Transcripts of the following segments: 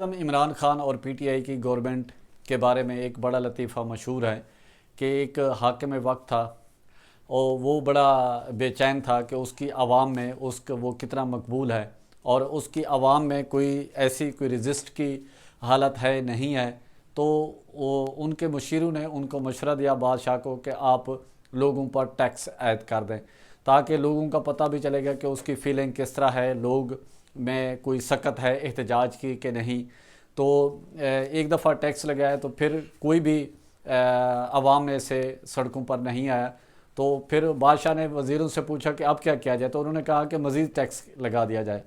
इमरान खान और पीटीआई की गवर्नमेंट के बारे में एक बड़ा लतीफ़ा मशहूर है कि एक हाकिम वक्त था और वो बड़ा बेचैन था कि उसकी आवाम में उसका वो कितना मकबूल है और उसकी आवाम में कोई रजिस्ट की हालत है नहीं है। तो वो उनके मुशीरों ने उनको मशवरा दिया बादशाह को कि आप लोगों पर टैक्स ऐड कर दें ताकि लोगों का पता भी चलेगा कि उसकी फ़ीलिंग किस तरह है, लोग में कोई सकत है एहतजाज की कि नहीं। तो एक दफ़ा टैक्स लगाया तो फिर कोई भी आवाम में से सड़कों पर नहीं आया। तो फिर बादशाह ने वज़ीरों से पूछा कि अब क्या किया जाए, तो उन्होंने कहा कि मज़ीद टैक्स लगा दिया जाए।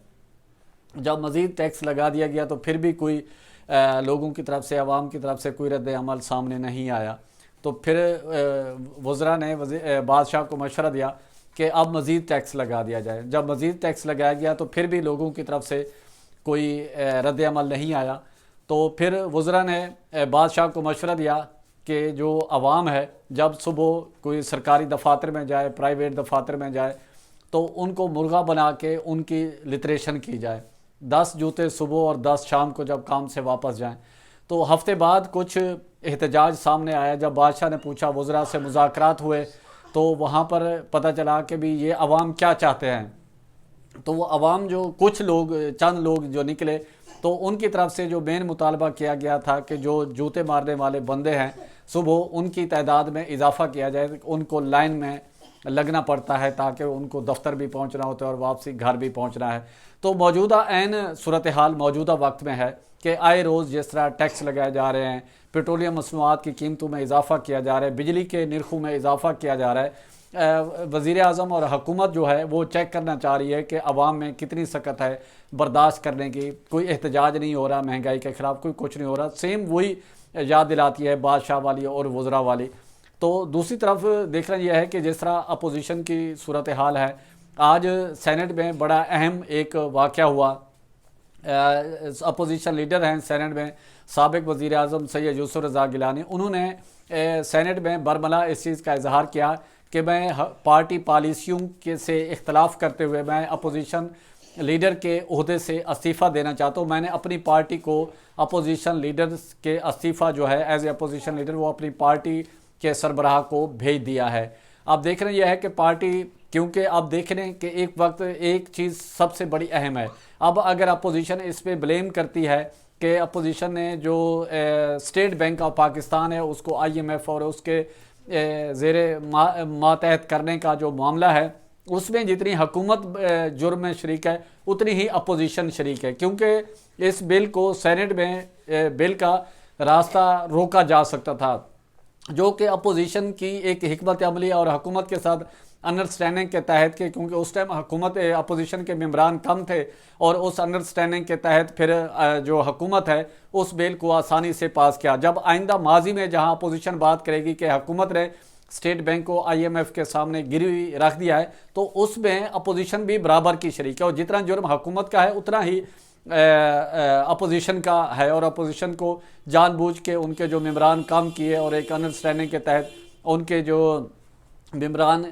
जब मज़ीद टैक्स लगा दिया गया तो फिर भी कोई लोगों की तरफ से, आवाम की तरफ से कोई रद्द अमल सामने नहीं आया। तो फिर वज़रा ने बादशाह को मशवरा दिया कि अब मज़ीद टैक्स लगा दिया जाए। जब मज़ीद टैक्स लगाया गया तो फिर भी लोगों की तरफ से कोई रद्द अमल नहीं आया। तो फिर वज़रा ने बादशाह को मशवरा दिया कि जो आवाम है जब सुबह कोई सरकारी दफातर में जाए, प्राइवेट दफातर में जाए, तो उनको मुर्गा बना के उनकी लिटरेशन की जाए। 10 जूते सुबह और 10 शाम को जब काम से वापस जाएं। तो हफ्ते बाद कुछ एहतजाज सामने आया। जब बादशाह ने पूछा, वज़रा से मुज़ाकरात हुए, तो वहाँ पर पता चला कि भी ये अवाम क्या चाहते हैं। तो वो अवाम जो कुछ लोग, चंद लोग जो निकले, तो उनकी तरफ से जो मेन मुतालबा किया गया था कि जो जूते मारने वाले बंदे हैं सुबह उनकी तादाद में इजाफा किया जाए। उनको लाइन में लगना पड़ता है ताकि उनको दफ्तर भी पहुंचना होता है और वापसी घर भी पहुंचना है। तो मौजूदा ऐन सूरत हाल मौजूदा वक्त में है कि आए रोज़ जिस तरह टैक्स लगाए जा रहे हैं, पेट्रोलियम मसनूआत की कीमतों में इजाफा किया जा रहा है, बिजली के निर्खों में इजाफा किया जा रहा है। वज़ीर आज़म और हुकूमत जो है वो चेक करना चाह रही है कि अवाम में कितनी सकत है बर्दाश्त करने की। कोई एहतजाज नहीं हो रहा महंगाई के ख़िलाफ़, कोई कुछ नहीं हो रहा। सेम वही याद दिलाती है बादशाह वाली और वज़रा वाली। तो दूसरी तरफ देखना यह है कि जिस तरह अपोजिशन की सूरत हाल है, आज सेनेट में बड़ा अहम एक वाक़या हुआ। अपोजिशन लीडर हैं सेनेट में साबिक़ वज़ीर आज़म सैयद यूसुफ़ रज़ा गिलानी, उन्होंने सेनेट में बरमला इस चीज़ का इजहार किया कि मैं पार्टी पॉलिसियों के से इख्तलाफ करते हुए मैं अपोजिशन लीडर के ओहदे से इस्तीफ़ा देना चाहता हूँ। मैंने अपनी पार्टी को अपोजिशन लीडर के इस्तीफ़ा जो है एज ए अपोजिशन लीडर वो अपनी पार्टी के सरबराह को भेज दिया है। अब देख रहे हैं यह है कि पार्टी, क्योंकि अब देख रहे हैं कि एक वक्त एक चीज़ सबसे बड़ी अहम है। अब अगर अपोजिशन इस पर ब्लेम करती है कि अपोजिशन ने जो स्टेट बैंक ऑफ पाकिस्तान है उसको IMF और उसके ज़ेरे मातहत करने का जो मामला है उसमें जितनी हुकूमत जुर्म में शरीक है उतनी ही अपोजिशन शरीक है, क्योंकि इस बिल को सेनेट में बिल का रास्ता रोका जा सकता था, जो कि अपोजिशन की एक हिकमत अमली और हुकूमत के साथ अंडरस्टैंडिंग के तहत के, क्योंकि उस टाइम हुकूमत अपोजिशन के मेम्बरान कम थे और उस अंडरस्टैंडिंग के तहत फिर जो हुकूमत है उस बिल को आसानी से पास किया। जब आइंदा माजी में जहां अपोजिशन बात करेगी कि हुकूमत ने स्टेट बैंक को IMF के सामने गिरवी रख दिया है, तो उसमें अपोजिशन भी बराबर की शरीक है और जितना जुर्म हुकूमत का है उतना ही अपोजिशन का है। और अपोजिशन को जानबूझ के उनके जो मेम्बरान कम किए और एक अंडरस्टैंडिंग के तहत उनके जो मेम्बरान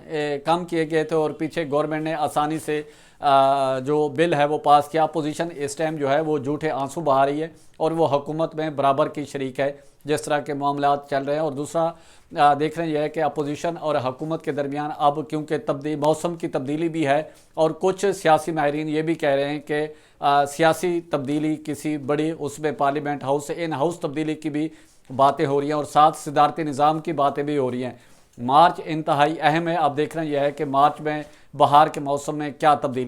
कम किए गए थे और पीछे गवर्नमेंट ने आसानी से जो बिल है वो पास किया। अपोजिशन इस टाइम जो है वो झूठे आंसू बहा रही है और वो हुकूमत में बराबर की शरीक है जिस तरह के मामला चल रहे हैं। और दूसरा देख रहे हैं यह है कि अपोजिशन और हुकूमत के दरमियान अब क्योंकि मौसम की तब्दीली भी है और कुछ सियासी माहिरीन ये भी कह रहे हैं कि सियासी तब्दीली किसी बड़ी उसमें पार्लियामेंट हाउस से इन हाउस तब्दीली की भी बातें हो रही हैं और साथ सदारती निज़ाम की बातें भी हो रही हैं। मार्च इंतहाई अहम है। अब देख रहे हैं यह है कि मार्च में बहार के मौसम में क्या तब्दीली